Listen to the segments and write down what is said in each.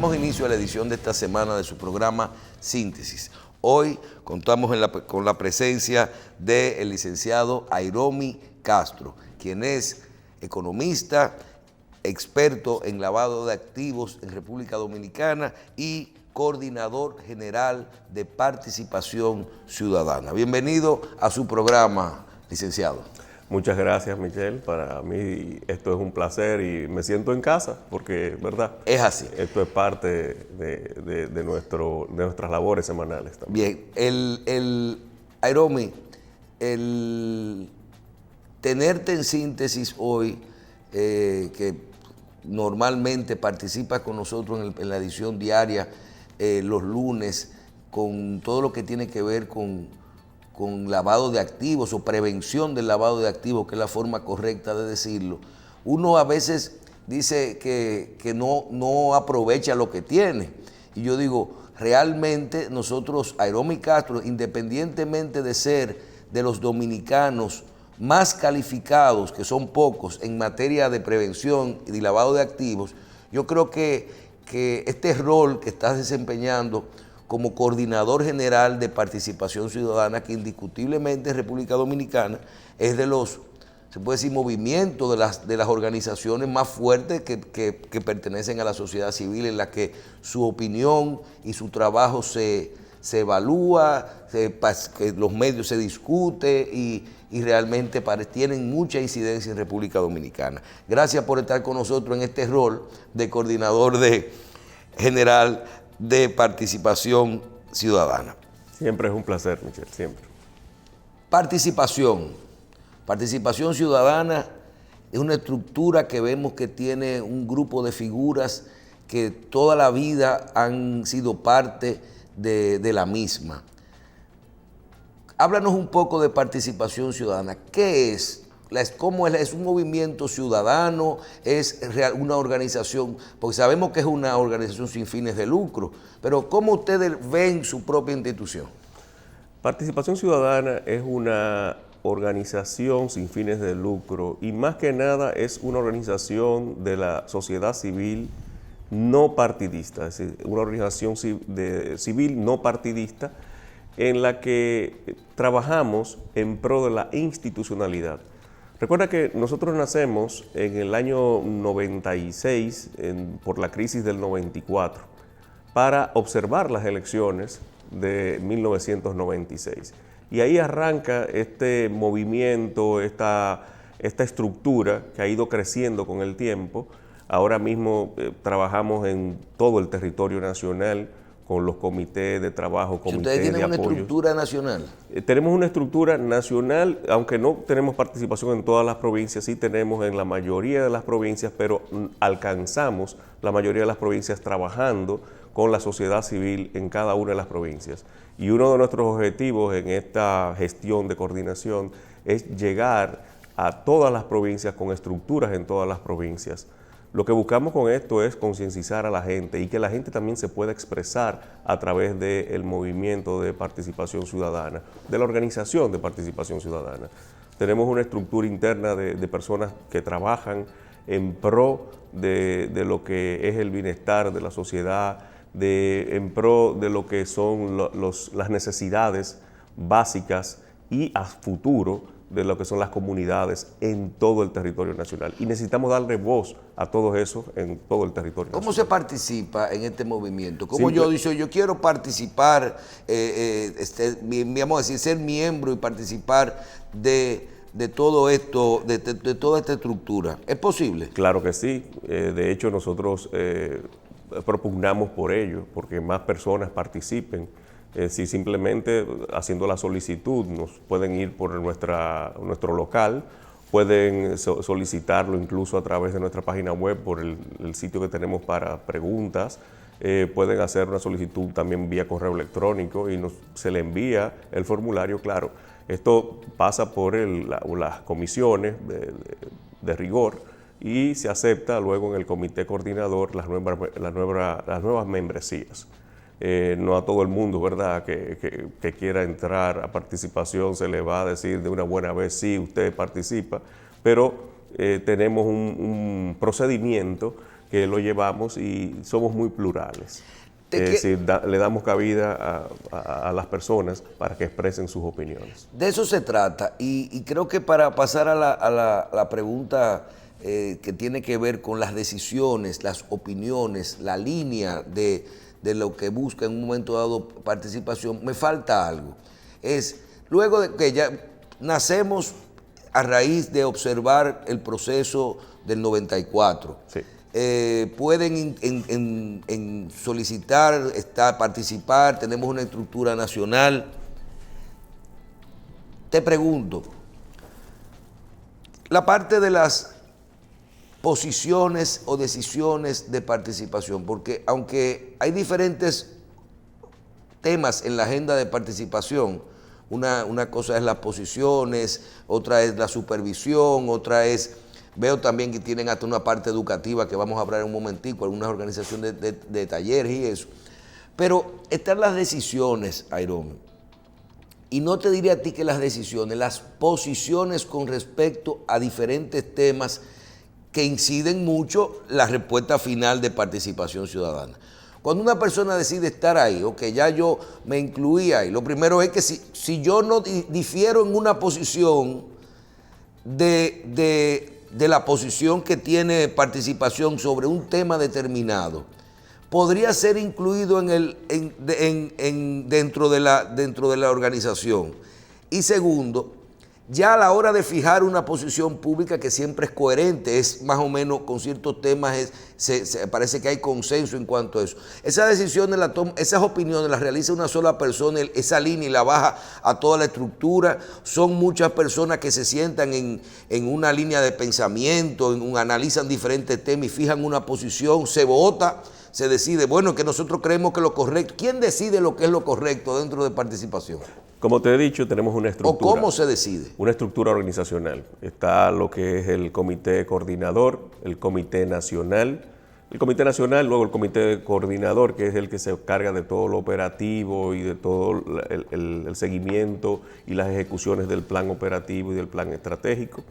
Damos inicio a la edición de esta semana de su programa Síntesis. Hoy contamos con la presencia del licenciado Airomi Castro, quien es economista, experto en lavado de activos en República Dominicana y coordinador general de Participación Ciudadana. Bienvenido a su programa, licenciado. Muchas gracias, Michelle. Para mí esto es un placer y me siento en casa porque, ¿verdad? Es así. Esto es parte de nuestras labores semanales también. Bien, Airomi, el tenerte en Síntesis hoy, que normalmente participa con nosotros en la edición diaria los lunes, con todo lo que tiene que ver con lavado de activos o prevención del lavado de activos, que es la forma correcta de decirlo. Uno a veces dice que no aprovecha lo que tiene. Y yo digo, realmente nosotros, Airomi Castro, independientemente de ser de los dominicanos más calificados, que son pocos, en materia de prevención y lavado de activos, yo creo que este rol que estás desempeñando como coordinador general de Participación Ciudadana, que indiscutiblemente en República Dominicana es de los, se puede decir, movimientos de las organizaciones más fuertes que pertenecen a la sociedad civil, en la que su opinión y su trabajo se evalúa, que los medios se discute y realmente tienen mucha incidencia en República Dominicana. Gracias por estar con nosotros en este rol de coordinador general de Participación Ciudadana. Siempre es un placer, Michelle, siempre. Participación Ciudadana es una estructura que vemos que tiene un grupo de figuras que toda la vida han sido parte de la misma. Háblanos un poco de Participación Ciudadana. ¿Qué es? ¿Cómo es? ¿Es un movimiento ciudadano? ¿Es una organización? Porque sabemos que es una organización sin fines de lucro, pero ¿cómo ustedes ven su propia institución? Participación Ciudadana es una organización sin fines de lucro y más que nada es una organización de la sociedad civil no partidista, es decir, una organización civil no partidista en la que trabajamos en pro de la institucionalidad. Recuerda que nosotros nacemos en el año 96 por la crisis del 94 para observar las elecciones de 1996. Y ahí arranca este movimiento, esta estructura que ha ido creciendo con el tiempo. Ahora mismo trabajamos en todo el territorio nacional con los comités de trabajo, comités de apoyo. ¿Ustedes tienen una estructura nacional? Tenemos una estructura nacional, aunque no tenemos participación en todas las provincias, sí tenemos en la mayoría de las provincias, pero alcanzamos la mayoría de las provincias trabajando con la sociedad civil en cada una de las provincias. Y uno de nuestros objetivos en esta gestión de coordinación es llegar a todas las provincias con estructuras en todas las provincias. Lo que buscamos con esto es concienciar a la gente y que la gente también se pueda expresar a través del movimiento de participación ciudadana, de la organización de participación ciudadana. Tenemos una estructura interna de personas que trabajan en pro de lo que es el bienestar de la sociedad, en pro de lo que son las necesidades básicas y a futuro de lo que son las comunidades en todo el territorio nacional. Y necesitamos darle voz a todos esos en todo el territorio nacional. ¿Cómo se participa en este movimiento? ¿Cómo yo quiero participar, vamos a decir, ser miembro y participar de todo esto, de toda esta estructura? ¿Es posible? Claro que sí. De hecho, nosotros propugnamos por ello, porque más personas participen. Si simplemente haciendo la solicitud nos pueden ir por nuestro local, pueden solicitarlo incluso a través de nuestra página web por el sitio que tenemos para preguntas, pueden hacer una solicitud también vía correo electrónico y se le envía el formulario. Claro, esto pasa por las comisiones de rigor y se acepta luego en el comité coordinador las nuevas membresías. No a todo el mundo, ¿verdad?, que quiera entrar a participación se le va a decir de una buena vez, sí, usted participa, pero tenemos un procedimiento que lo llevamos y somos muy plurales. Es decir, le damos cabida a las personas para que expresen sus opiniones. De eso se trata, y creo que para pasar a la pregunta que tiene que ver con las decisiones, las opiniones, la línea de lo que busca en un momento dado participación, me falta algo. Es, luego de que ya nacemos a raíz de observar el proceso del 94, Sí. Pueden en solicitar, participar, tenemos una estructura nacional. Te pregunto, la parte de las posiciones o decisiones de participación, porque aunque hay diferentes temas en la agenda de participación, una cosa es las posiciones, otra es la supervisión, otra es... Veo también que tienen hasta una parte educativa que vamos a hablar en un momentico, algunas organizaciones de talleres y eso. Pero están las decisiones, Airón. Y no te diré a ti que las decisiones, las posiciones con respecto a diferentes temas que inciden mucho la respuesta final de participación ciudadana. Cuando una persona decide estar ahí, o que ya yo me incluí ahí, lo primero es que si yo no difiero en una posición de la posición que tiene participación sobre un tema determinado, podría ser incluido dentro de la organización. Y segundo, ya a la hora de fijar una posición pública que siempre es coherente, es más o menos con ciertos temas, parece que hay consenso en cuanto a eso. Esas decisiones, esas opiniones las realiza una sola persona, esa línea y la baja a toda la estructura. Son muchas personas que se sientan en una línea de pensamiento, analizan diferentes temas y fijan una posición, se vota, se decide, bueno, que nosotros creemos que lo correcto. ¿Quién decide lo que es lo correcto dentro de participación? Como te he dicho, tenemos una estructura. ¿O cómo se decide? Una estructura organizacional. Está lo que es el comité coordinador, el comité nacional. El comité nacional, luego el comité coordinador, que es el que se encarga de todo lo operativo y de todo el seguimiento y las ejecuciones del plan operativo y del plan estratégico.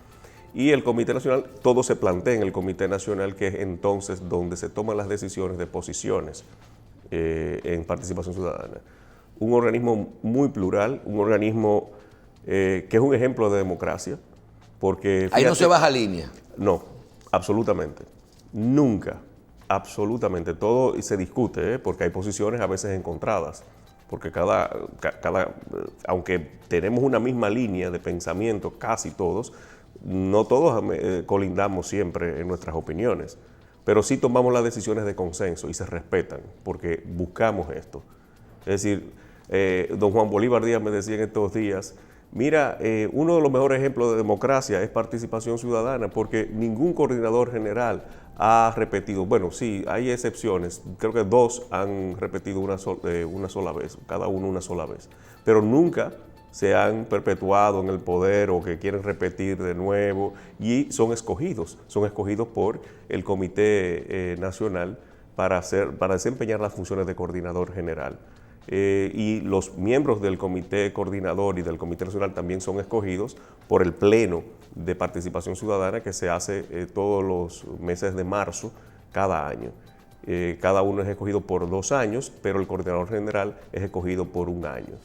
Y el comité nacional, todo se plantea en el comité nacional, que es entonces donde se toman las decisiones de posiciones en participación ciudadana. Un organismo muy plural, un organismo que es un ejemplo de democracia, porque... Fíjate, ahí no se baja línea. No, absolutamente. Nunca, absolutamente. Todo se discute, porque hay posiciones a veces encontradas, porque aunque tenemos una misma línea de pensamiento, casi todos, no todos colindamos siempre en nuestras opiniones, pero sí tomamos las decisiones de consenso y se respetan, porque buscamos esto. Es decir, don Juan Bolívar Díaz me decía en estos días, mira, uno de los mejores ejemplos de democracia es participación ciudadana, porque ningún coordinador general ha repetido, bueno, sí, hay excepciones, creo que 2 han repetido una sola vez, cada uno una sola vez, pero nunca se han perpetuado en el poder o que quieren repetir de nuevo, y son escogidos por el Comité Nacional para desempeñar las funciones de coordinador general. Y los miembros del Comité Coordinador y del Comité Nacional también son escogidos por el Pleno de Participación Ciudadana, que se hace todos los meses de marzo cada año. Cada uno es escogido por 2 años, pero el coordinador general es escogido por 1 año.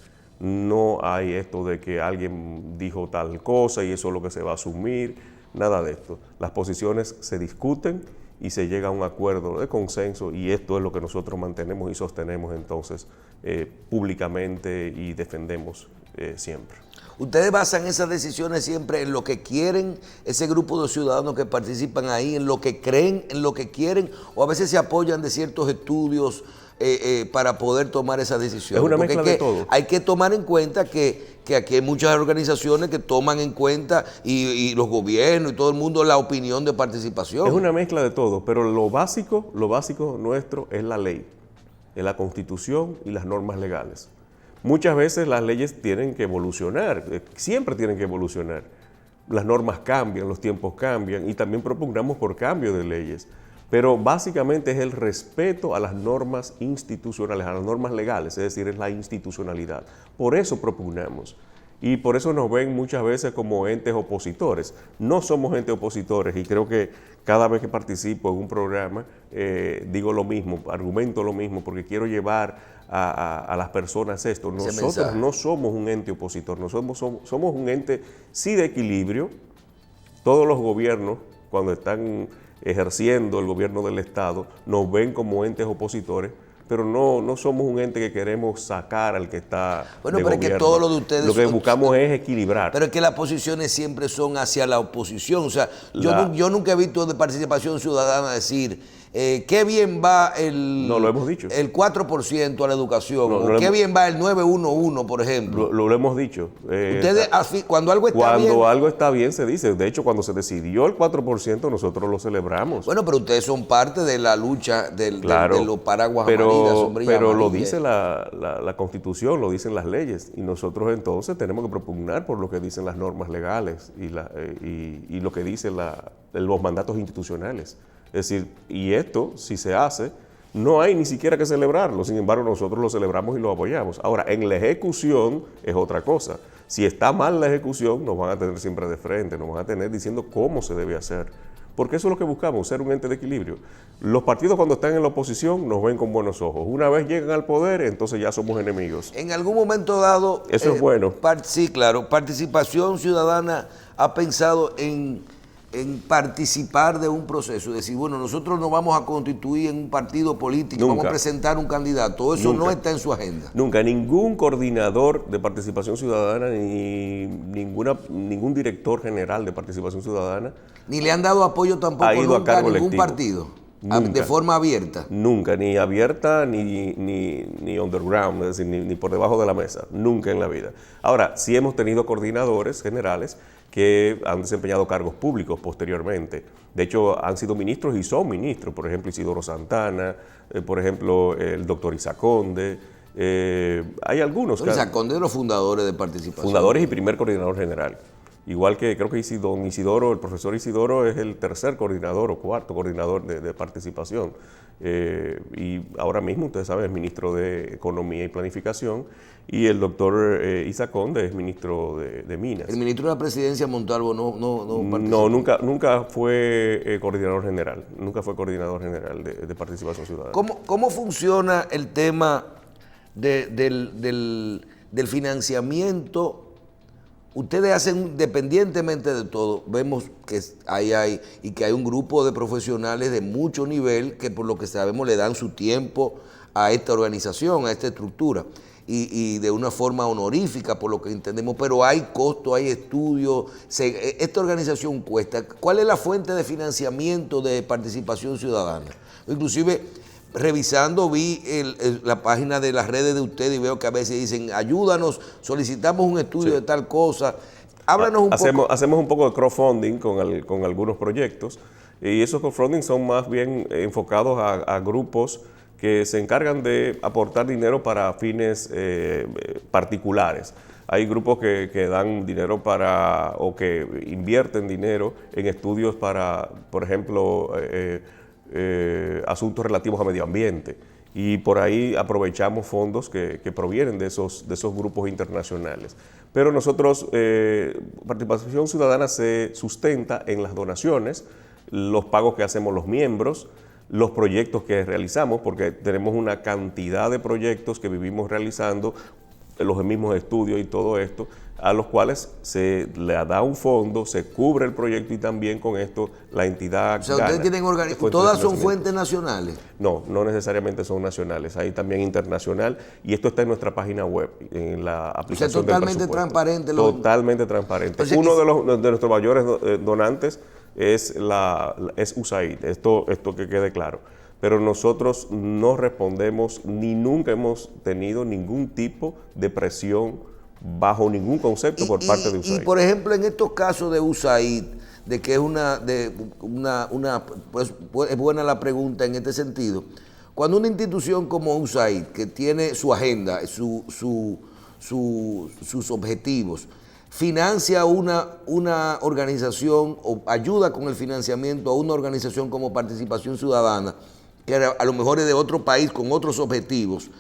No hay esto de que alguien dijo tal cosa y eso es lo que se va a asumir, nada de esto. Las posiciones se discuten y se llega a un acuerdo de consenso, y esto es lo que nosotros mantenemos y sostenemos entonces públicamente y defendemos siempre. ¿Ustedes basan esas decisiones siempre en lo que quieren ese grupo de ciudadanos que participan ahí, en lo que creen, en lo que quieren, o a veces se apoyan de ciertos estudios para poder tomar esa decisión? Es una mezcla de todo. Hay que tomar en cuenta que aquí hay muchas organizaciones que toman en cuenta, y los gobiernos y todo el mundo, la opinión de participación. Es una mezcla de todo, pero lo básico nuestro es la ley, es la Constitución y las normas legales. Muchas veces las leyes tienen que evolucionar, siempre tienen que evolucionar. Las normas cambian, los tiempos cambian, y también propugnamos por cambio de leyes. Pero básicamente es el respeto a las normas institucionales, a las normas legales, es decir, es la institucionalidad. Por eso propugnamos. y por eso nos ven muchas veces como entes opositores. No somos entes opositores, y creo que cada vez que participo en un programa digo lo mismo, argumento lo mismo, porque quiero llevar a las personas esto. Nosotros no somos un ente opositor, nosotros somos un ente sí de equilibrio. Todos los gobiernos, cuando están ejerciendo el gobierno del Estado, nos ven como entes opositores, pero no somos un ente que queremos sacar al que está bueno, de pero gobierno. es que todo lo de ustedes... Lo que buscamos es equilibrar. Pero es que las posiciones siempre son hacia la oposición. O sea, yo nunca he visto de Participación Ciudadana decir qué bien va No, lo hemos dicho. el 4% a la educación, o qué bien va el 911, por ejemplo. Lo hemos dicho. Ustedes, cuando algo está bien... Cuando algo está bien se dice. De hecho, cuando se decidió el 4%, nosotros lo celebramos. Bueno, pero ustedes son parte de la lucha de los paraguas pero, amarillas, sombrillas pero amarillas. lo dice la Constitución, lo dicen las leyes, y nosotros entonces tenemos que propugnar por lo que dicen las normas legales y lo que dicen los mandatos institucionales. Es decir, y esto, si se hace, no hay ni siquiera que celebrarlo. Sin embargo, nosotros lo celebramos y lo apoyamos. Ahora, en la ejecución es otra cosa. Si está mal la ejecución, nos van a tener siempre de frente, nos van a tener diciendo cómo se debe hacer. Porque eso es lo que buscamos, ser un ente de equilibrio. Los partidos, cuando están en la oposición, nos ven con buenos ojos. Una vez llegan al poder, entonces ya somos enemigos. En algún momento dado... Eso es bueno. Sí, claro. Participación Ciudadana ha pensado en participar de un proceso, decir, bueno, nosotros nos vamos a constituir en un partido político, Nunca. vamos a presentar un candidato. Eso Nunca. no está en su agenda. Nunca, ningún coordinador de Participación Ciudadana, ni ningún director general de Participación Ciudadana Ni le han dado apoyo tampoco ha ido nunca a ningún electivo. partido, Nunca. de forma abierta. Nunca, ni abierta ni underground, es decir, ni por debajo de la mesa, nunca en la vida. Ahora, sí hemos tenido coordinadores generales que han desempeñado cargos públicos posteriormente. De hecho, han sido ministros y son ministros. Por ejemplo, Isidoro Santana, por ejemplo, el doctor Isa Conde. Hay algunos. Isa Conde de los fundadores de Participación. Fundadores y primer coordinador general. Igual que creo que don Isidoro, el profesor Isidoro es el tercer coordinador o cuarto coordinador de participación. Y ahora mismo, ustedes saben, es ministro de Economía y Planificación, y el doctor Isa Conde es ministro de Minas. El ministro de la Presidencia, Montalvo, no participó. Nunca fue coordinador general. Nunca fue coordinador general de Participación Ciudadana. ¿Cómo funciona el tema del financiamiento? Ustedes hacen, independientemente de todo, vemos que hay un grupo de profesionales de mucho nivel que, por lo que sabemos, le dan su tiempo a esta organización, a esta estructura, y de una forma honorífica, por lo que entendemos, pero hay costo, hay estudios, esta organización cuesta. ¿Cuál es la fuente de financiamiento de Participación Ciudadana? Inclusive, revisando, vi la página de las redes de ustedes y veo que a veces dicen, ayúdanos, solicitamos un estudio de tal cosa. Háblanos un poco. Hacemos un poco de crowdfunding con algunos proyectos, y esos crowdfunding son más bien enfocados a grupos que se encargan de aportar dinero para fines particulares. Hay grupos que dan dinero o que invierten dinero en estudios para, por ejemplo, asuntos relativos a medio ambiente, y por ahí aprovechamos fondos que provienen de esos grupos internacionales. Pero nosotros, Participación Ciudadana se sustenta en las donaciones, los pagos que hacemos los miembros, los proyectos que realizamos, porque tenemos una cantidad de proyectos que vivimos realizando, los mismos estudios y todo esto, a los cuales se le da un fondo, se cubre el proyecto, y también con esto la entidad. O sea, ustedes tienen ¿todas son fuentes nacionales? No necesariamente son nacionales, hay también internacional, y esto está en nuestra página web, en la aplicación. O sea, totalmente transparente. Totalmente transparente. O sea, uno de nuestros mayores donantes es USAID, esto que quede claro. Pero nosotros no respondemos, ni nunca hemos tenido ningún tipo de presión bajo ningún concepto por parte de USAID. Y por ejemplo, en estos casos de USAID, de que es pues es buena la pregunta en este sentido. Cuando una institución como USAID, que tiene su agenda, sus objetivos, financia una organización o ayuda con el financiamiento a una organización como Participación Ciudadana, que a lo mejor es de otro país con otros objetivos,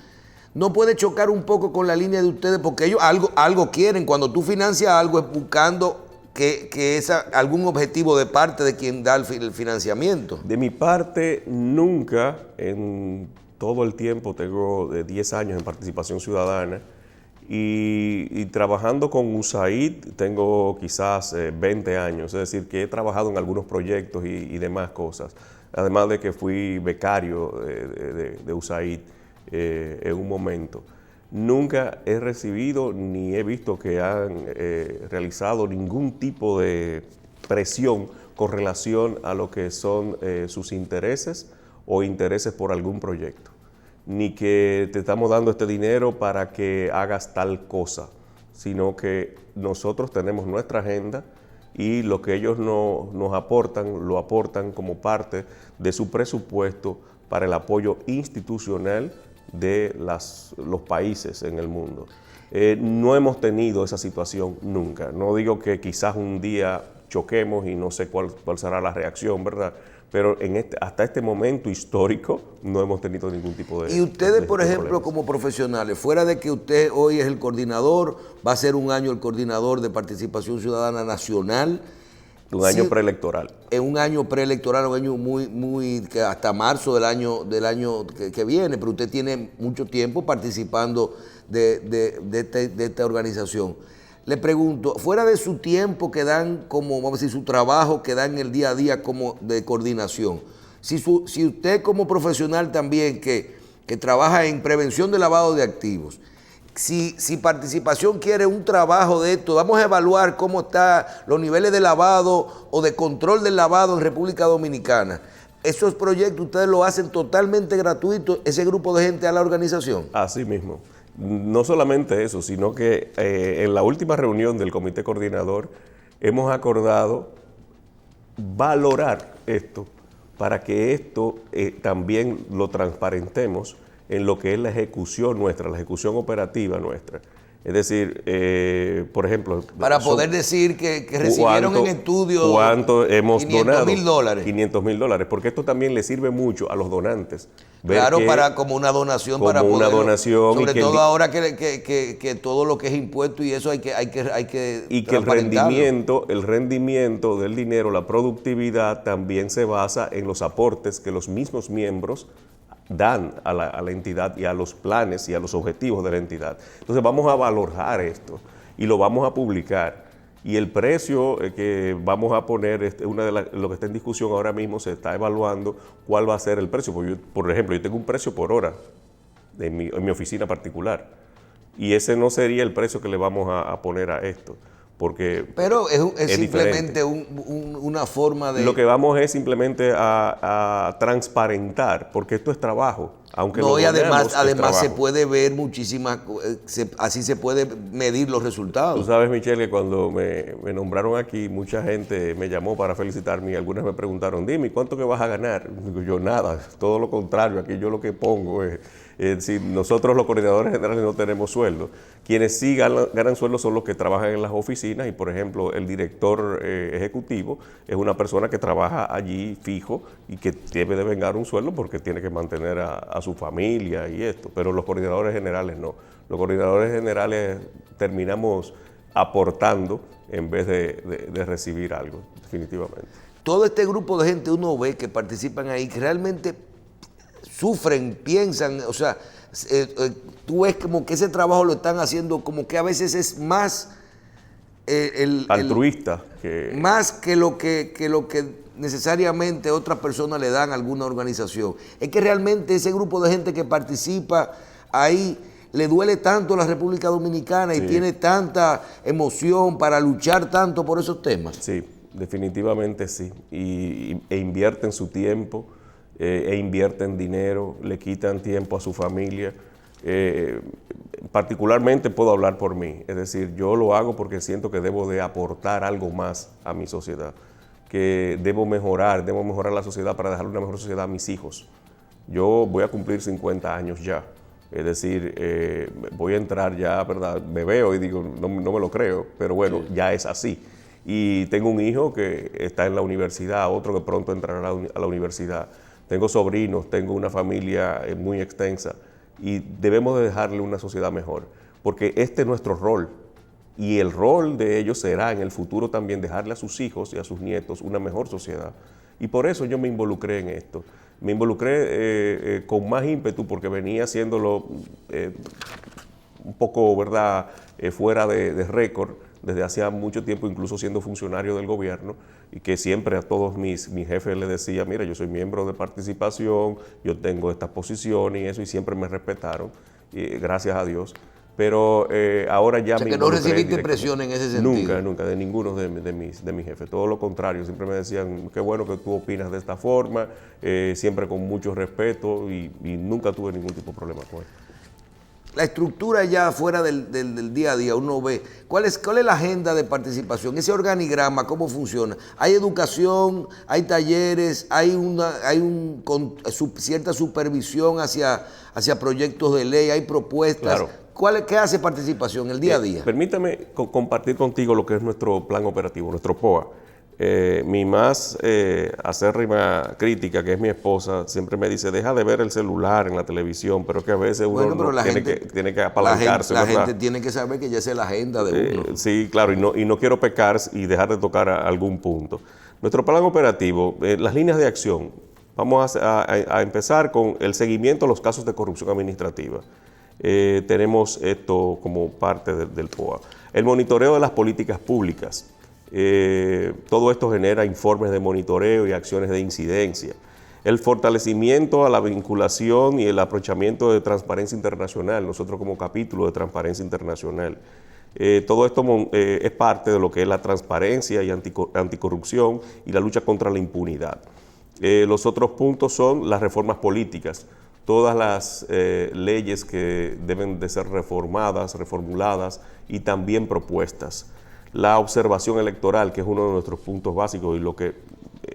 no puede chocar un poco con la línea de ustedes, porque ellos algo quieren. Cuando tú financias algo es buscando que algún objetivo de parte de quien da el financiamiento. De mi parte, nunca en todo el tiempo, tengo 10 años en participación ciudadana, y trabajando con USAID tengo quizás 20 años, es decir, que he trabajado en algunos proyectos y demás cosas, además de que fui becario de USAID en un momento. Nunca he recibido ni he visto que han realizado ningún tipo de presión con relación a lo que son sus intereses o intereses por algún proyecto, ni que te estamos dando este dinero para que hagas tal cosa, sino que nosotros tenemos nuestra agenda y lo que ellos nos aportan, lo aportan como parte de su presupuesto para el apoyo institucional de los países en el mundo. No hemos tenido esa situación nunca. No digo que quizás un día choquemos y no sé cuál será la reacción, ¿verdad? Pero hasta este momento histórico no hemos tenido ningún tipo de... Y ustedes, por ejemplo, problemas. como profesionales, fuera de que usted hoy es el coordinador, va a ser un año el coordinador de Participación Ciudadana Nacional. Un año preelectoral. En un año preelectoral, un año que hasta marzo del año que viene, pero usted tiene mucho tiempo participando de esta organización. Le pregunto, fuera de su tiempo que dan como, vamos a decir, su trabajo que dan el día a día como de coordinación, si usted como profesional también que trabaja en prevención de lavado de activos, si Participación quiere un trabajo de esto, vamos a evaluar cómo están los niveles de lavado o de control del lavado en República Dominicana. Esos proyectos ustedes lo hacen totalmente gratuitos, ese grupo de gente a la organización. Así mismo. No solamente eso, sino que en la última reunión del comité coordinador hemos acordado valorar esto para que esto también lo transparentemos en lo que es la ejecución nuestra, la ejecución operativa nuestra. Es decir, por ejemplo... Para poder decir que recibieron en estudio ¿cuánto hemos donado? $500,000. $500,000, porque esto también le sirve mucho a los donantes. Claro, como una donación como para poder... una donación. Sobre todo ahora que todo lo que es impuesto y eso hay que y que el rendimiento del dinero, la productividad también se basa en los aportes que los mismos miembros dan a la entidad y a los planes y a los objetivos de la entidad. Entonces vamos a valorar esto y lo vamos a publicar. Y el precio que vamos a poner, lo que está en discusión ahora mismo, se está evaluando cuál va a ser el precio. Por ejemplo, yo tengo un precio por hora en mi oficina particular y ese no sería el precio que le vamos a poner a esto. Pero es simplemente una forma de... Lo que vamos es simplemente a transparentar, porque esto es trabajo. Aunque no, y además trabajo. Se puede ver muchísimas, así se puede medir los resultados. Tú sabes, Michelle, que cuando me nombraron aquí, mucha gente me llamó para felicitarme y algunas me preguntaron, dime, ¿cuánto que vas a ganar? Digo yo, nada, todo lo contrario, aquí yo lo que pongo es decir, nosotros los coordinadores generales no tenemos sueldo. Quienes sí ganan sueldo son los que trabajan en las oficinas y, por ejemplo, el director ejecutivo es una persona que trabaja allí fijo y que debe de vengar un sueldo porque tiene que mantener a su familia y esto, pero los coordinadores generales no. Los coordinadores generales terminamos aportando en vez de recibir algo, definitivamente. Todo este grupo de gente uno ve que participan ahí, que realmente sufren, piensan, o sea, tú ves como que ese trabajo lo están haciendo como que a veces es más altruista más que lo que necesariamente otras personas le dan a alguna organización. Es que realmente ese grupo de gente que participa ahí le duele tanto a la República Dominicana y tiene tanta emoción para luchar tanto por esos temas. Sí, definitivamente sí. E invierten su tiempo, e invierten dinero, le quitan tiempo a su familia. Particularmente puedo hablar por mí, es decir, yo lo hago porque siento que debo de aportar algo más a mi sociedad, que debo mejorar la sociedad para dejar una mejor sociedad a mis hijos. Yo voy a cumplir 50 años ya, es decir, voy a entrar ya, ¿verdad? Me veo y digo, no me lo creo, pero bueno, ya es así. Y tengo un hijo que está en la universidad, otro que pronto entrará a la universidad. Tengo sobrinos, tengo una familia muy extensa. y debemos de dejarle una sociedad mejor, porque este es nuestro rol. Y el rol de ellos será en el futuro también dejarle a sus hijos y a sus nietos una mejor sociedad. Y por eso yo me involucré en esto. Me involucré con más ímpetu porque venía haciéndolo un poco, ¿verdad?, fuera de récord desde hacía mucho tiempo, incluso siendo funcionario del gobierno, y que siempre a todos mis jefes les decía, mira, yo soy miembro de participación, yo tengo esta posición y eso, y siempre me respetaron, y gracias a Dios. Pero ahora ya o sea, me que no involucré recibiste presión en ese sentido. Nunca, nunca, de ninguno de mis jefes. Todo lo contrario, siempre me decían, qué bueno que tú opinas de esta forma, siempre con mucho respeto y nunca tuve ningún tipo de problema con eso. La estructura ya fuera del día a día, uno ve, ¿cuál es la agenda de participación? Ese organigrama, ¿cómo funciona? ¿Hay educación, hay talleres, hay cierta supervisión hacia proyectos de ley, hay propuestas? Claro. ¿Qué hace participación el día a día? Permítame compartir contigo lo que es nuestro plan operativo, nuestro POA. Mi más acérrima crítica, que es mi esposa, siempre me dice, deja de ver el celular en la televisión, pero que a veces uno tiene que apalancarse. La gente tiene que saber que ya es la agenda de uno. Sí, claro, y no quiero pecar y dejar de tocar algún punto. Nuestro plan operativo, las líneas de acción, vamos a empezar con el seguimiento a los casos de corrupción administrativa. Tenemos esto como parte del POA. El monitoreo de las políticas públicas. Todo esto genera informes de monitoreo y acciones de incidencia. El fortalecimiento a la vinculación y el aprovechamiento de Transparencia Internacional, nosotros como capítulo de Transparencia Internacional. Todo esto es parte de lo que es la transparencia y anticorrupción y la lucha contra la impunidad. Los otros puntos son las reformas políticas. Todas las leyes que deben de ser reformadas, reformuladas y también propuestas. La observación electoral, que es uno de nuestros puntos básicos y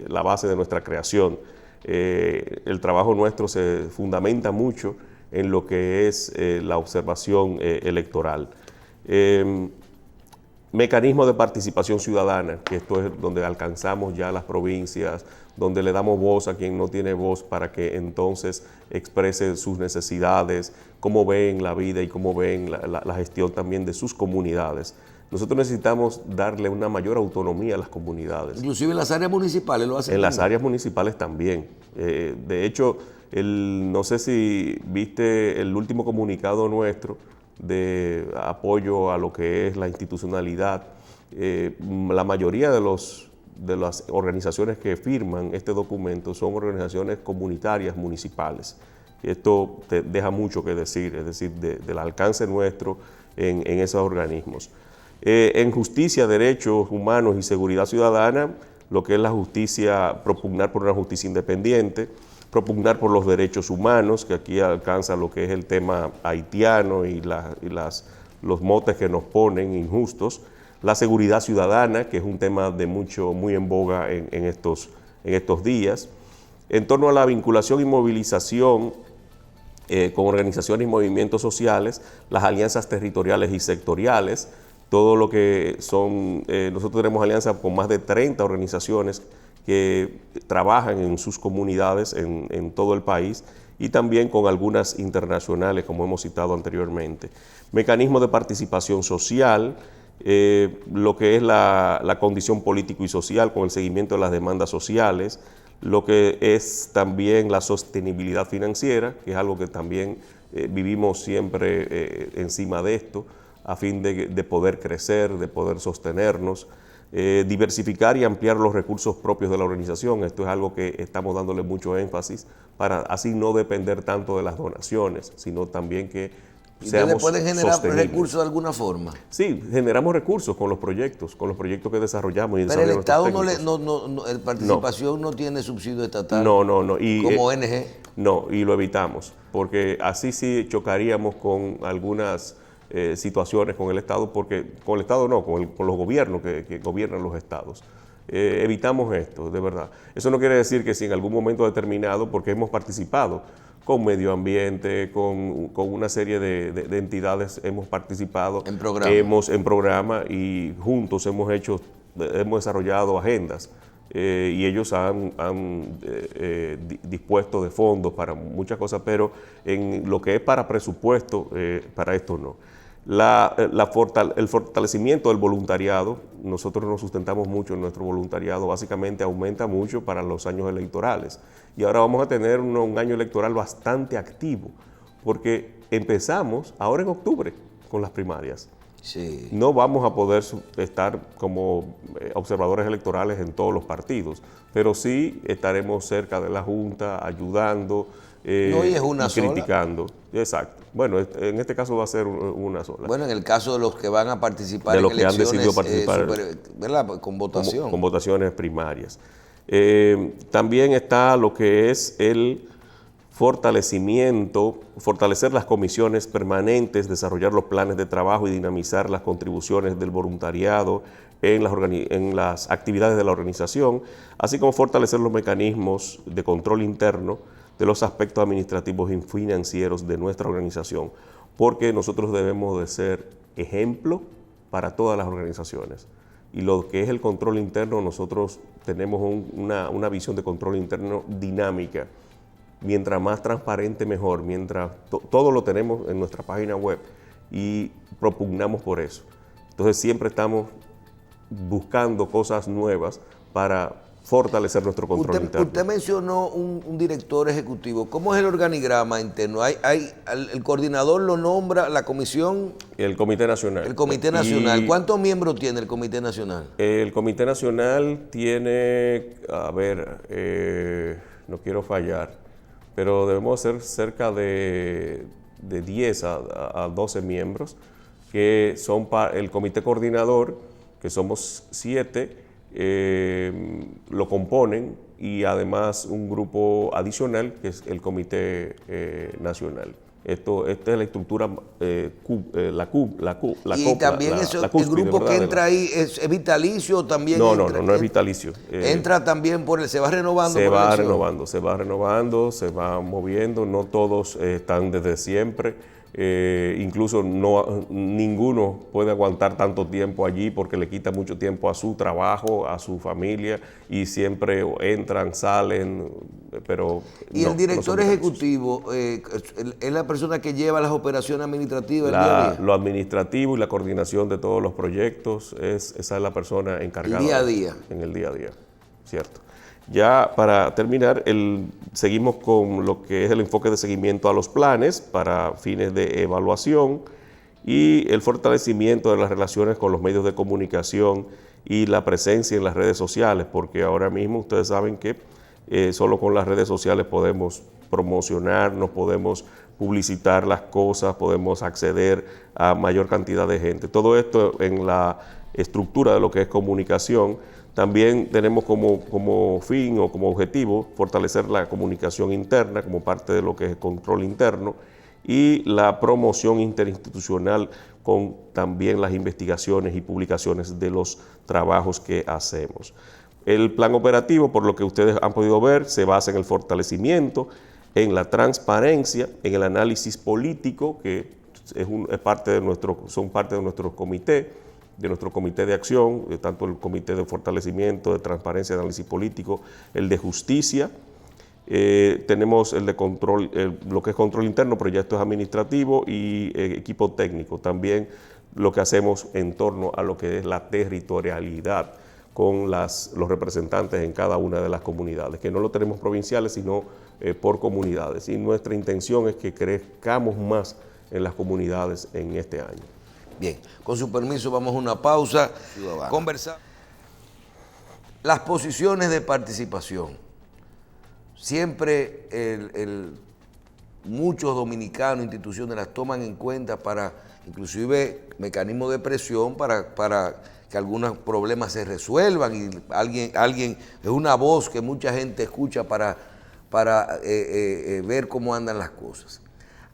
la base de nuestra creación. El trabajo nuestro se fundamenta mucho en lo que es la observación electoral. Mecanismos de participación ciudadana, que esto es donde alcanzamos ya las provincias, donde le damos voz a quien no tiene voz para que entonces exprese sus necesidades, cómo ven la vida y cómo ven la gestión también de sus comunidades. Nosotros necesitamos darle una mayor autonomía a las comunidades. Inclusive en las áreas municipales lo hacen. En las áreas municipales también. De hecho, no sé si viste el último comunicado nuestro de apoyo a lo que es la institucionalidad. La mayoría de las organizaciones que firman este documento son organizaciones comunitarias municipales. Esto te deja mucho que decir, es decir, del alcance nuestro en esos organismos. En justicia, derechos humanos y seguridad ciudadana, lo que es la justicia, propugnar por una justicia independiente, propugnar por los derechos humanos, que aquí alcanza lo que es el tema haitiano y los motes que nos ponen injustos, la seguridad ciudadana, que es un tema muy en boga en estos días, en torno a la vinculación y movilización con organizaciones y movimientos sociales, las alianzas territoriales y sectoriales, todo lo que son, nosotros tenemos alianzas con más de 30 organizaciones que trabajan en sus comunidades en todo el país y también con algunas internacionales, como hemos citado anteriormente. Mecanismos de participación social, lo que es la condición político y social con el seguimiento de las demandas sociales, lo que es también la sostenibilidad financiera, que es algo que también vivimos siempre encima de esto, a fin de poder crecer, de poder sostenernos, diversificar y ampliar los recursos propios de la organización. Esto es algo que estamos dándole mucho énfasis para así no depender tanto de las donaciones, sino también que seamos pueden generar sostenibles. recursos de alguna forma. Sí, generamos recursos con los proyectos que desarrollamos. Pero el Estado el participación no tiene subsidio estatal. No. Como ONG. No, y lo evitamos, porque así sí chocaríamos con algunas situaciones con el Estado, porque con el Estado no, con los gobiernos que gobiernan los estados. Evitamos esto, de verdad. Eso no quiere decir que si en algún momento determinado, porque hemos participado con medio ambiente, con una serie de entidades, hemos participado en programa y juntos hemos desarrollado agendas y ellos han dispuesto de fondos para muchas cosas, pero en lo que es para presupuesto, para esto no. El fortalecimiento del voluntariado, nosotros nos sustentamos mucho en nuestro voluntariado, básicamente aumenta mucho para los años electorales. Y ahora vamos a tener un año electoral bastante activo, porque empezamos ahora en octubre con las primarias. Sí. No vamos a poder estar como observadores electorales en todos los partidos, pero sí estaremos cerca de la Junta, ayudando y criticando. Exacto. Bueno, en este caso va a ser una sola. Bueno, en el caso de los que van a participar de los en que elecciones, han decidido participar, ¿verdad? Con votación. Con votaciones primarias. También está lo que es el fortalecer las comisiones permanentes, desarrollar los planes de trabajo y dinamizar las contribuciones del voluntariado en las actividades de la organización, así como fortalecer los mecanismos de control interno de los aspectos administrativos y financieros de nuestra organización, porque nosotros debemos de ser ejemplo para todas las organizaciones. Y lo que es el control interno, nosotros tenemos una visión de control interno dinámica. Mientras más transparente, mejor. Mientras todo lo tenemos en nuestra página web y propugnamos por eso. Entonces siempre estamos buscando cosas nuevas para fortalecer nuestro control interno. Usted mencionó un director ejecutivo. ¿Cómo es el organigrama interno? El coordinador lo nombra la comisión. El Comité Nacional. El Comité Nacional. ¿Cuántos miembros tiene el Comité Nacional? El Comité Nacional tiene, no quiero fallar, pero debemos ser cerca de 10 a 12 miembros, que son el Comité Coordinador, que somos 7, lo componen, y además un grupo adicional que es el Comité Nacional. Esta es la estructura, y también el grupo que entra ahí es vitalicio también. No es vitalicio. Entra también se va renovando. Se va renovando, se va moviendo, no todos están desde siempre. Incluso ninguno puede aguantar tanto tiempo allí porque le quita mucho tiempo a su trabajo, a su familia, y siempre entran, salen, pero ¿Y el director ejecutivo es la persona que lleva las operaciones administrativas del día a día? Lo administrativo y la coordinación de todos los proyectos, esa es la persona encargada. El día a día. En el día a día, cierto. Ya para terminar, seguimos con lo que es el enfoque de seguimiento a los planes para fines de evaluación y el fortalecimiento de las relaciones con los medios de comunicación y la presencia en las redes sociales, porque ahora mismo ustedes saben que solo con las redes sociales podemos promocionarnos, podemos publicitar las cosas, podemos acceder a mayor cantidad de gente. Todo esto en la estructura de lo que es comunicación. También tenemos como fin o como objetivo fortalecer la comunicación interna como parte de lo que es el control interno y la promoción interinstitucional con también las investigaciones y publicaciones de los trabajos que hacemos. El plan operativo, por lo que ustedes han podido ver, se basa en el fortalecimiento, en la transparencia, en el análisis político, que son parte de nuestro comité de acción, tanto el comité de fortalecimiento, de transparencia, de análisis político, el de justicia. Tenemos el de control, lo que es control interno, pero ya esto es administrativo, y equipo técnico. También lo que hacemos en torno a lo que es la territorialidad con los representantes en cada una de las comunidades, que no lo tenemos provinciales, sino por comunidades. Y nuestra intención es que crezcamos más en las comunidades en este año. Bien, con su permiso vamos a una pausa. Conversar. Las posiciones de participación. Siempre muchos dominicanos, instituciones las toman en cuenta para, inclusive, mecanismos de presión para que algunos problemas se resuelvan, y alguien es una voz que mucha gente escucha para ver cómo andan las cosas.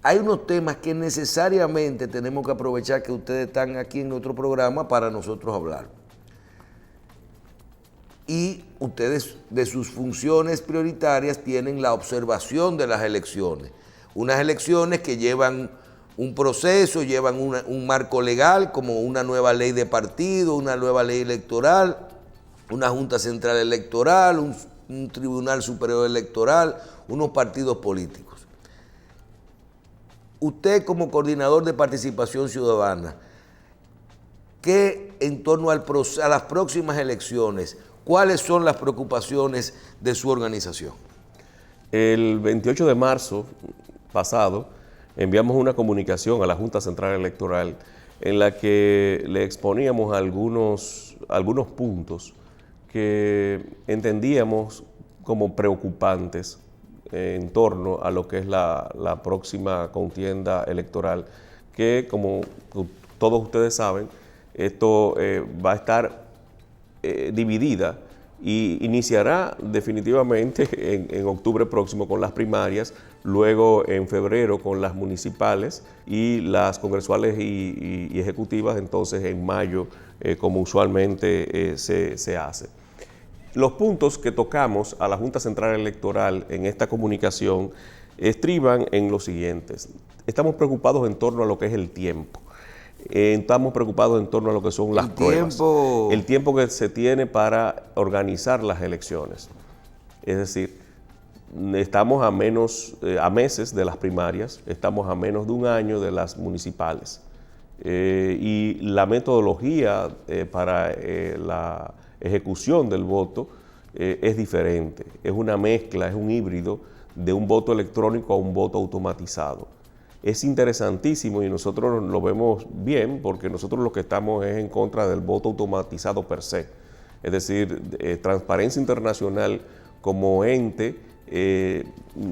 Hay unos temas que necesariamente tenemos que aprovechar que ustedes están aquí en nuestro programa para nosotros hablar. Y ustedes, de sus funciones prioritarias, tienen la observación de las elecciones. Unas elecciones que llevan un proceso, llevan un marco legal, como una nueva ley de partido, una nueva ley electoral, una Junta Central Electoral, un Tribunal Superior Electoral, unos partidos políticos. Usted como coordinador de participación ciudadana, ¿qué en torno a las próximas elecciones, cuáles son las preocupaciones de su organización? El 28 de marzo pasado enviamos una comunicación a la Junta Central Electoral en la que le exponíamos algunos puntos que entendíamos como preocupantes en torno a lo que es la próxima contienda electoral, que como todos ustedes saben, esto va a estar dividida y iniciará definitivamente en octubre próximo con las primarias, luego en febrero con las municipales y las congresuales y ejecutivas, entonces en mayo, como usualmente se hace. Los puntos que tocamos a la Junta Central Electoral en esta comunicación estriban en los siguientes. Estamos preocupados en torno a lo que es el tiempo. Estamos preocupados en torno a lo que son las pruebas. El tiempo que se tiene para organizar las elecciones. Es decir, estamos a meses de las primarias, estamos a menos de un año de las municipales. Y la metodología para la ejecución del voto es diferente. Es una mezcla, es un híbrido de un voto electrónico a un voto automatizado. Es interesantísimo y nosotros lo vemos bien porque nosotros lo que estamos es en contra del voto automatizado per se. Es decir, Transparencia Internacional como ente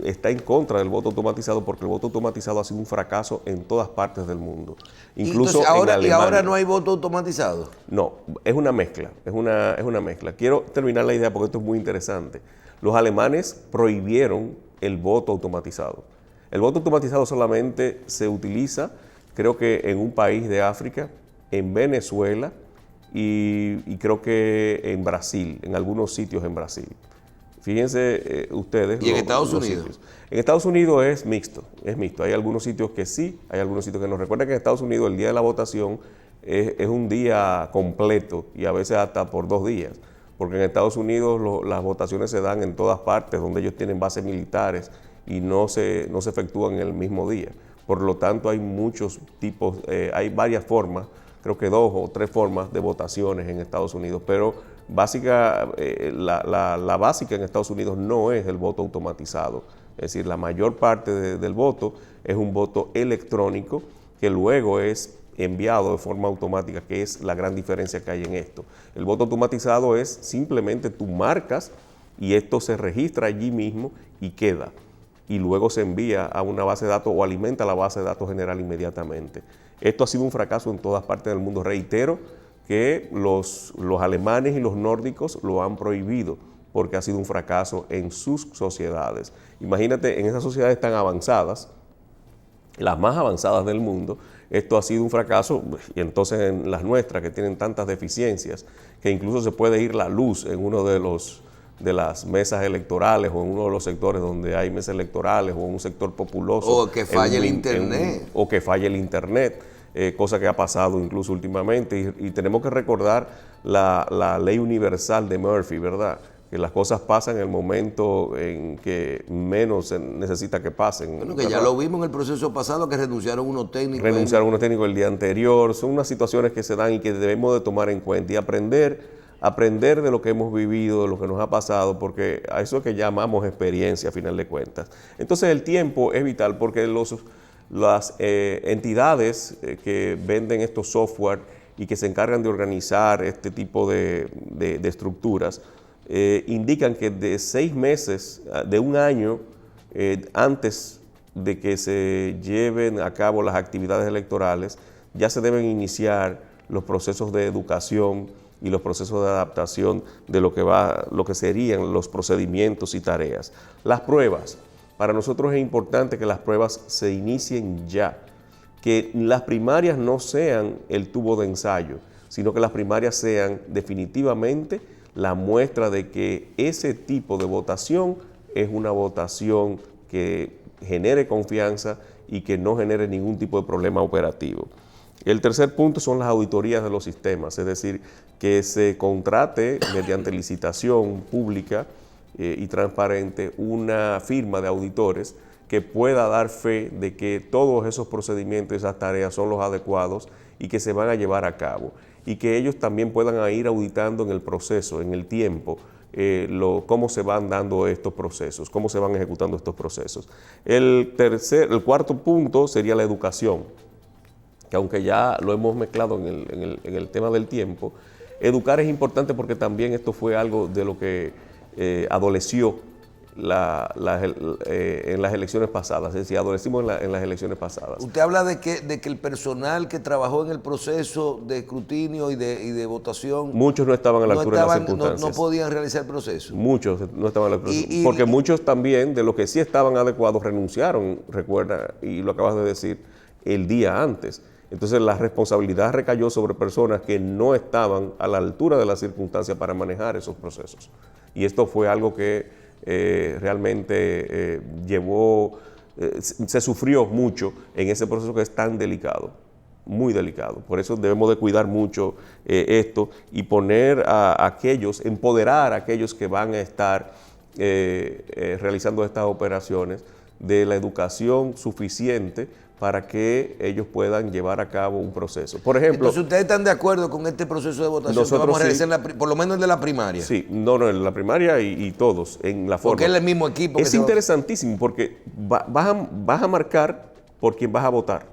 está en contra del voto automatizado porque el voto automatizado ha sido un fracaso en todas partes del mundo. Incluso entonces, ahora, en Alemania. ¿Y ahora no hay voto automatizado? No, es una mezcla, es una mezcla. Quiero terminar la idea porque esto es muy interesante. Los alemanes prohibieron el voto automatizado. El voto automatizado solamente se utiliza, creo que en un país de África, en Venezuela y creo que en Brasil, en algunos sitios en Brasil. Fíjense ustedes. ¿Y en Estados Unidos? Sitios. En Estados Unidos es mixto. Hay algunos sitios que sí, hay algunos sitios que no. Recuerden que en Estados Unidos el día de la votación es un día completo y a veces hasta por 2 días. Porque en Estados Unidos las votaciones se dan en todas partes donde ellos tienen bases militares y no se efectúan en el mismo día. Por lo tanto, hay muchos tipos, hay varias formas, creo que 2 o 3 formas de votaciones en Estados Unidos, pero la básica en Estados Unidos no es el voto automatizado. Es decir, la mayor parte del voto es un voto electrónico que luego es enviado de forma automática, que es la gran diferencia que hay en esto. El voto automatizado es simplemente tú marcas y esto se registra allí mismo y queda. Y luego se envía a una base de datos o alimenta la base de datos general inmediatamente. Esto ha sido un fracaso en todas partes del mundo. Reitero que los alemanes y los nórdicos lo han prohibido porque ha sido un fracaso en sus sociedades. Imagínate, en esas sociedades tan avanzadas, las más avanzadas del mundo, esto ha sido un fracaso, y entonces en las nuestras que tienen tantas deficiencias, que incluso se puede ir la luz en uno de las mesas electorales o en uno de los sectores donde hay mesas electorales o en un sector populoso. O que falle el internet. O que falle el internet, cosa que ha pasado incluso últimamente. Y tenemos que recordar la ley universal de Murphy, ¿verdad? Que las cosas pasan en el momento en que menos se necesita que pasen. Bueno, que ya lo vimos en el proceso pasado, que renunciaron unos técnicos. Renunciaron unos técnicos el día anterior. Son unas situaciones que se dan y que debemos de tomar en cuenta y aprender de lo que hemos vivido, de lo que nos ha pasado, porque a eso es que llamamos experiencia a final de cuentas. Entonces el tiempo es vital porque las entidades que venden estos software y que se encargan de organizar este tipo de estructuras, indican que de 6 meses, de un año antes de que se lleven a cabo las actividades electorales, ya se deben iniciar los procesos de educación y los procesos de adaptación de lo que serían los procedimientos y tareas. Las pruebas. Para nosotros es importante que las pruebas se inicien ya, que las primarias no sean el tubo de ensayo, sino que las primarias sean definitivamente la muestra de que ese tipo de votación es una votación que genere confianza y que no genere ningún tipo de problema operativo. El tercer punto son las auditorías de los sistemas, es decir, que se contrate mediante licitación pública y transparente una firma de auditores que pueda dar fe de que todos esos procedimientos y esas tareas son los adecuados y que se van a llevar a cabo. Y que ellos también puedan ir auditando en el proceso, en el tiempo, cómo se van dando estos procesos, cómo se van ejecutando estos procesos. El cuarto punto sería la educación, que aunque ya lo hemos mezclado en el tema del tiempo, educar es importante porque también esto fue algo de lo que adoleció en las elecciones pasadas, es decir, adolecimos en las elecciones pasadas. Usted habla de que el personal que trabajó en el proceso de escrutinio y de votación... Muchos no estaban a la altura de las circunstancias. No podían realizar el proceso. Muchos no estaban a la altura. Porque muchos también, de los que sí estaban adecuados, renunciaron, recuerda, y lo acabas de decir, el día antes. Entonces la responsabilidad recayó sobre personas que no estaban a la altura de las circunstancias para manejar esos procesos. Y esto fue algo que realmente se sufrió mucho en ese proceso que es tan delicado, muy delicado. Por eso debemos de cuidar mucho esto y poner a aquellos, empoderar a aquellos que van a estar realizando estas operaciones de la educación suficiente para que ellos puedan llevar a cabo un proceso. Por ejemplo... Entonces, ¿ustedes están de acuerdo con este proceso de votación que vamos a realizar, por lo menos el de la primaria? Sí, no, en la primaria y todos, en la forma. Porque es el mismo equipo. Es interesantísimo porque vas a marcar por quién vas a votar.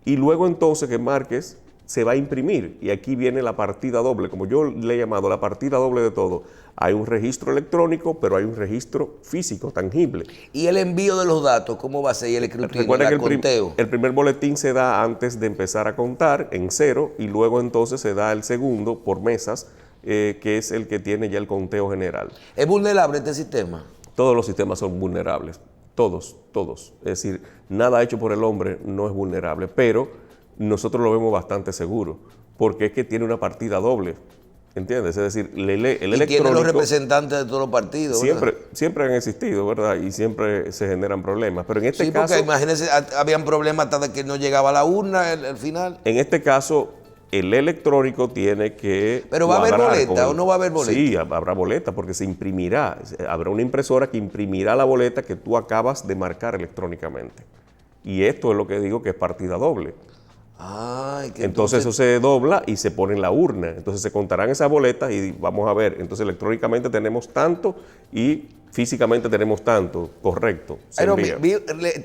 Y luego entonces que marques, se va a imprimir. Y aquí viene la partida doble, como yo le he llamado, la partida doble de todo. Hay un registro electrónico, pero hay un registro físico, tangible. ¿Y el envío de los datos, cómo va a ser? ¿Y el escrutinio, el conteo? El primer boletín se da antes de empezar a contar, en 0, y luego entonces se da el segundo por mesas, que es el que tiene ya el conteo general. ¿Es vulnerable este sistema? Todos los sistemas son vulnerables, todos. Es decir, nada hecho por el hombre no es vulnerable, pero nosotros lo vemos bastante seguro, porque es que tiene una partida doble. ¿Entiendes? Es decir, el electrónico... Y tiene los representantes de todos los partidos, siempre han existido, ¿verdad? Y siempre se generan problemas. Pero en este caso... Sí, porque imagínense, habían problemas hasta de que no llegaba a la urna al final. En este caso, el electrónico tiene que... ¿Pero va a haber boleta o no va a haber boleta? Sí, habrá boleta porque se imprimirá. Habrá una impresora que imprimirá la boleta que tú acabas de marcar electrónicamente. Y esto es lo que digo que es partida doble. Entonces eso se dobla y se pone en la urna. Entonces se contarán esas boletas y vamos a ver. Entonces electrónicamente tenemos tanto y físicamente tenemos tanto. Correcto.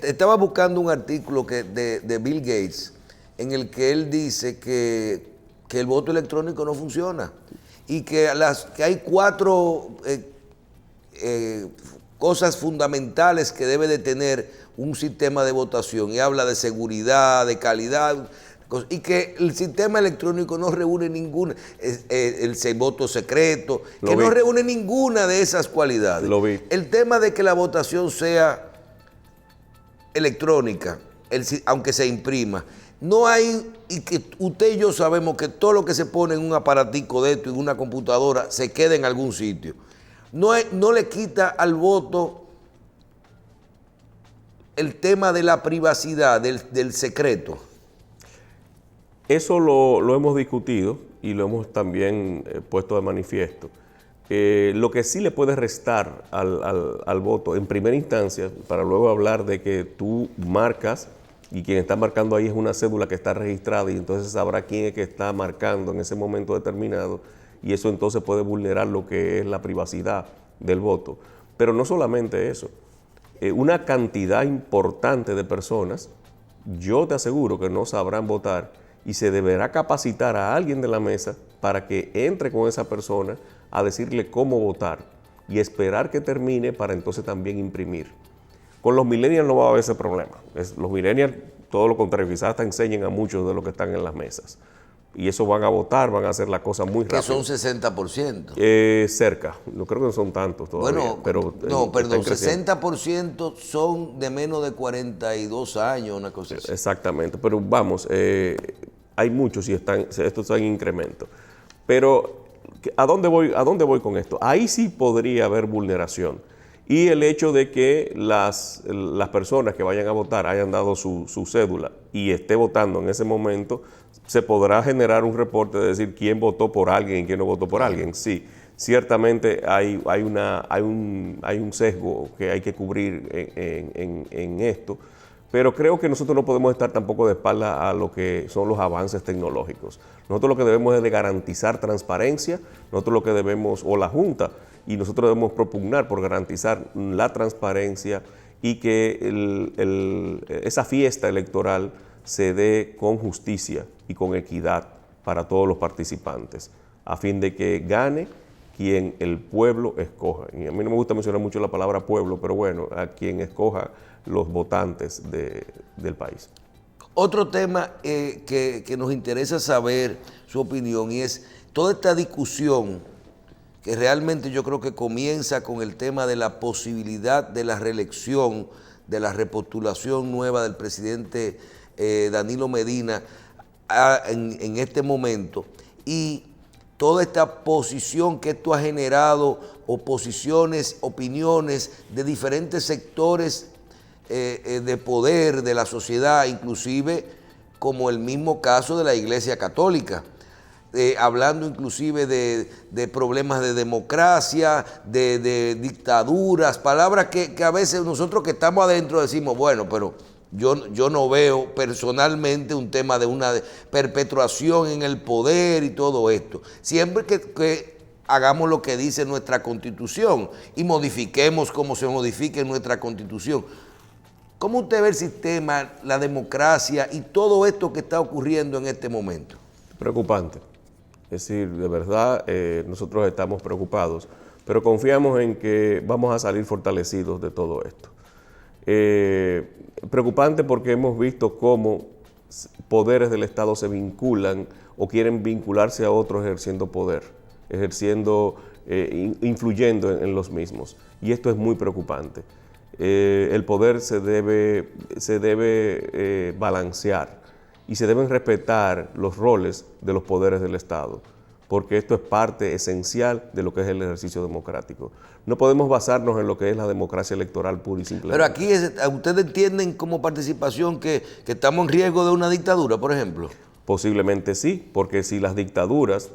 Estaba buscando un artículo de Bill Gates en el que él dice que el voto electrónico no funciona y que hay 4 cosas fundamentales que debe de tener un sistema de votación, y habla de seguridad, de calidad, y que el sistema electrónico no reúne ninguna, el voto secreto, que no reúne ninguna de esas cualidades. Lo vi. El tema de que la votación sea electrónica, aunque se imprima, no hay, y que usted y yo sabemos que todo lo que se pone en un aparatico de esto, en una computadora, se queda en algún sitio. No le quita al voto el tema de la privacidad, del secreto. Eso lo hemos discutido y lo hemos también puesto de manifiesto. Lo que sí le puede restar al voto en primera instancia, para luego hablar de que tú marcas y quien está marcando ahí es una cédula que está registrada y entonces sabrá quién es que está marcando en ese momento determinado, y eso entonces puede vulnerar lo que es la privacidad del voto. Pero no solamente eso. Una cantidad importante de personas, yo te aseguro que no sabrán votar, y se deberá capacitar a alguien de la mesa para que entre con esa persona a decirle cómo votar y esperar que termine para entonces también imprimir. Con los millennials no va a haber ese problema. Los millennials, todo lo contrario, quizás hasta enseñen a muchos de los que están en las mesas. Y eso van a votar, van a hacer la cosa muy rápido. Que son 60%. Cerca, no creo que no son tantos todavía. Bueno, pero no, perdón, 60% son de menos de 42 años, una cosa así. Exactamente, pero vamos, hay muchos y esto está en incremento. Pero, ¿a dónde voy con esto? Ahí sí podría haber vulneración. Y el hecho de que las personas que vayan a votar hayan dado su cédula y esté votando en ese momento, se podrá generar un reporte de decir quién votó por alguien y quién no votó por alguien. Sí, ciertamente hay un sesgo que hay que cubrir en esto, pero creo que nosotros no podemos estar tampoco de espalda a lo que son los avances tecnológicos. Nosotros lo que debemos es de garantizar transparencia, nosotros lo que debemos, o la Junta, y nosotros debemos propugnar por garantizar la transparencia y que esa fiesta electoral se dé con justicia y con equidad para todos los participantes, a fin de que gane quien el pueblo escoja. Y a mí no me gusta mencionar mucho la palabra pueblo, pero bueno, a quien escoja los votantes del país. Otro tema que nos interesa saber su opinión, y es toda esta discusión que realmente yo creo que comienza con el tema de la posibilidad de la reelección, de la repostulación nueva del presidente Danilo Medina en este momento, y toda esta posición que esto ha generado, oposiciones, opiniones de diferentes sectores de poder de la sociedad, inclusive como el mismo caso de la Iglesia Católica. Hablando inclusive de problemas de democracia, de dictaduras, palabras que a veces nosotros que estamos adentro decimos, bueno, pero yo no veo personalmente un tema de una perpetuación en el poder y todo esto. Siempre que hagamos lo que dice nuestra Constitución y modifiquemos como se modifique nuestra Constitución. ¿Cómo usted ve el sistema, la democracia y todo esto que está ocurriendo en este momento? Preocupante. Es decir, de verdad, nosotros estamos preocupados, pero confiamos en que vamos a salir fortalecidos de todo esto. Preocupante porque hemos visto cómo poderes del Estado se vinculan o quieren vincularse a otros ejerciendo poder, influyendo en los mismos. Y esto es muy preocupante. El poder se debe balancear. Y se deben respetar los roles de los poderes del Estado, porque esto es parte esencial de lo que es el ejercicio democrático. No podemos basarnos en lo que es la democracia electoral pura y simplemente. Pero aquí, ¿ustedes entienden como participación que estamos en riesgo de una dictadura, por ejemplo? Posiblemente sí, porque si las dictaduras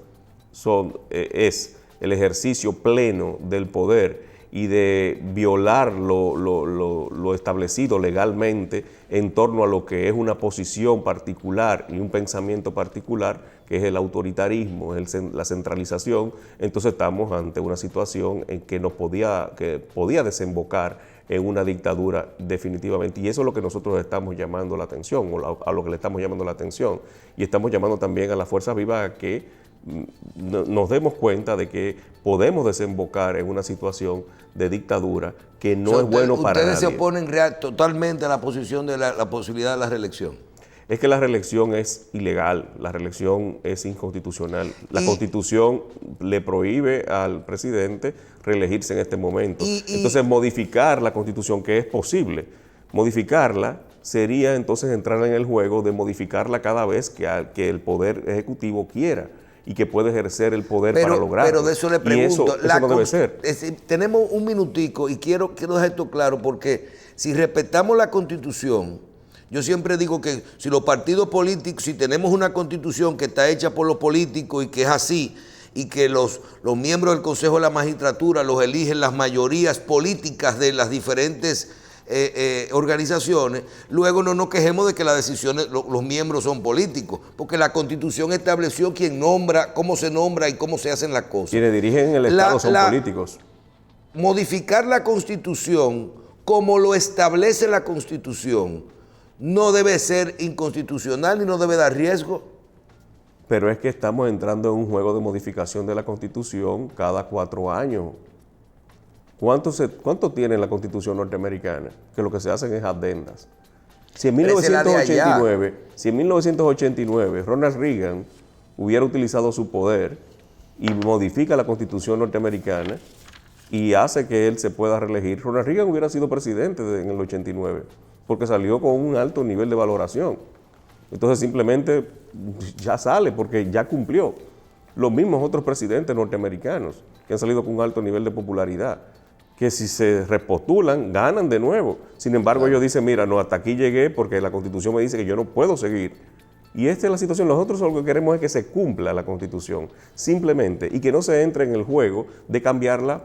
es el ejercicio pleno del poder y de violar lo establecido legalmente en torno a lo que es una posición particular y un pensamiento particular, que es el autoritarismo, la centralización, entonces estamos ante una situación en que podía desembocar en una dictadura definitivamente. Y eso es lo que nosotros estamos llamando la atención, o a lo que le estamos llamando la atención. Y estamos llamando también a las fuerzas vivas a que nos demos cuenta de que podemos desembocar en una situación de dictadura que no es bueno para nadie. ¿Ustedes se oponen totalmente a la posición de la posibilidad de la reelección? Es que la reelección es ilegal, la reelección es inconstitucional. La Constitución le prohíbe al presidente reelegirse en este momento. Entonces, modificar la Constitución, que es posible, modificarla sería entonces entrar en el juego de modificarla cada vez que el Poder Ejecutivo quiera y que puede ejercer el poder para lograrlo. Pero de eso le pregunto. Y eso no debe ser. Tenemos un minutico y quiero dejar esto claro, porque si respetamos la Constitución, yo siempre digo que si los partidos políticos, si tenemos una Constitución que está hecha por los políticos y que es así, y que los miembros del Consejo de la Magistratura los eligen las mayorías políticas de las diferentes organizaciones, luego no nos quejemos de que las decisiones, los miembros son políticos, porque la Constitución estableció quién nombra, cómo se nombra y cómo se hacen las cosas. Quienes dirigen el Estado son políticos. Modificar la Constitución como lo establece la Constitución no debe ser inconstitucional ni no debe dar riesgo. Pero es que estamos entrando en un juego de modificación de la Constitución cada 4 años. ¿Cuánto tiene la Constitución norteamericana? Que lo que se hacen es adendas. Si en 1989 Ronald Reagan hubiera utilizado su poder y modifica la Constitución norteamericana y hace que él se pueda reelegir, Ronald Reagan hubiera sido presidente en el 89, porque salió con un alto nivel de valoración. Entonces simplemente ya sale porque ya cumplió. Los mismos otros presidentes norteamericanos que han salido con un alto nivel de popularidad. que si se repostulan, ganan de nuevo. Sin embargo, ellos dicen, mira, no, hasta aquí llegué porque la Constitución me dice que yo no puedo seguir. Y esta es la situación. Nosotros lo que queremos es que se cumpla la Constitución, simplemente, y que no se entre en el juego de cambiarla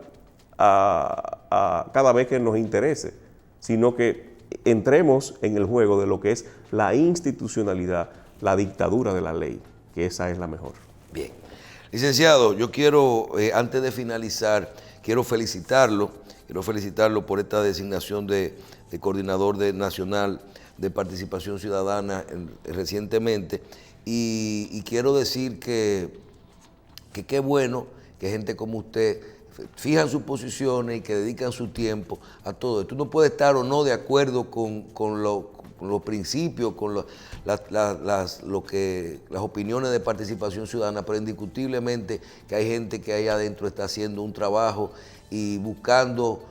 a cada vez que nos interese, sino que entremos en el juego de lo que es la institucionalidad, la dictadura de la ley, que esa es la mejor. Bien. Licenciado, yo quiero, antes de finalizar, quiero felicitarlo por esta designación de coordinador nacional de participación ciudadana recientemente, y quiero decir que qué bueno que gente como usted fijan sus posiciones y que dedican su tiempo a todo esto. Uno puede estar o no de acuerdo con los principios, con las opiniones de participación ciudadana, pero indiscutiblemente que hay gente que ahí adentro está haciendo un trabajo y buscando,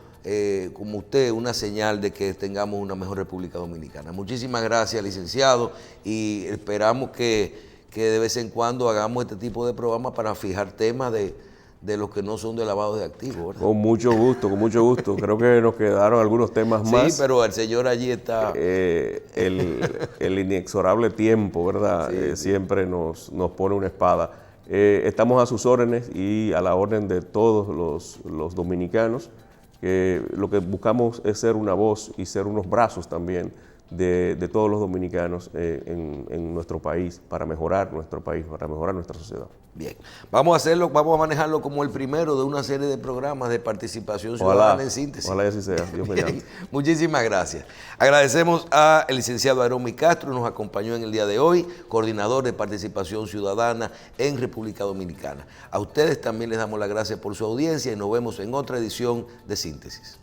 como usted, una señal de que tengamos una mejor República Dominicana. Muchísimas gracias, licenciado, y esperamos que de vez en cuando hagamos este tipo de programas para fijar temas de los que no son de lavado de activos, ¿verdad? Con mucho gusto, con mucho gusto. Creo que nos quedaron algunos temas más. Sí, pero el señor allí está... el inexorable tiempo, ¿verdad? Sí, siempre nos pone una espada. Estamos a sus órdenes y a la orden de todos los dominicanos. Lo que buscamos es ser una voz y ser unos brazos también de todos los dominicanos en nuestro país, para mejorar nuestro país, para mejorar nuestra sociedad. Bien, vamos a manejarlo como el primero de una serie de programas de participación ciudadana en síntesis. Ojalá así sea, Dios mediante. Muchísimas gracias. Agradecemos al licenciado Aeromi Castro, nos acompañó en el día de hoy, coordinador de participación ciudadana en República Dominicana. A ustedes también les damos las gracias por su audiencia y nos vemos en otra edición de Síntesis.